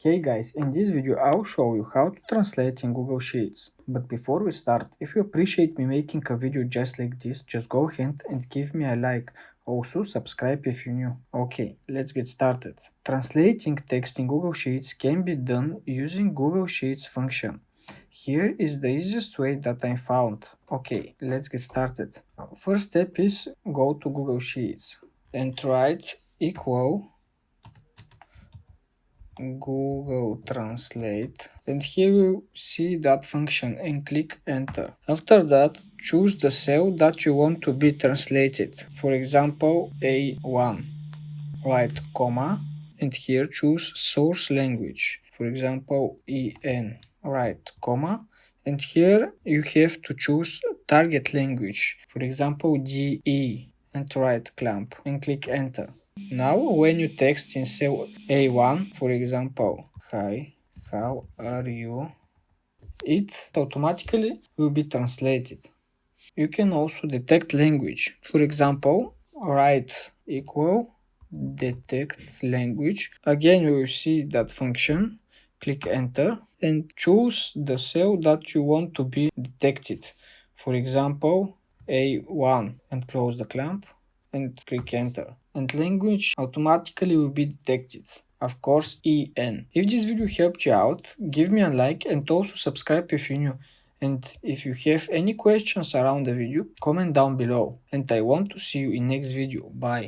Okay guys, in this video I'll show you how to translate in Google Sheets. But before we start, if you appreciate me making a video just like this, just go ahead and give me a like. Also subscribe if you're new. Okay, let's get started. Translating text in Google Sheets can be done using Google Sheets function. Here is the easiest way that I found. Okay, let's get started. First step is go to Google Sheets and write equal Google Translate, and here you see that function and click enter. After that, choose the cell that you want to be translated. For example, A1. Write comma and here choose source language. For example, EN. Write comma and here you have to choose target language. For example, DE and write clamp and click enter. Now when you text in cell A1, for example, hi, how are you? It automatically will be translated. You can also detect language. For example, write equal detect language. Again, you will see that function. Click enter and choose the cell that you want to be detected. For example, A1 and close the clamp and click enter. And language automatically will be detected. Of course, EN. If this video helped you out, give me a like and also subscribe if you're new. And if you have any questions around the video, comment down below. And I want to see you in next video. Bye.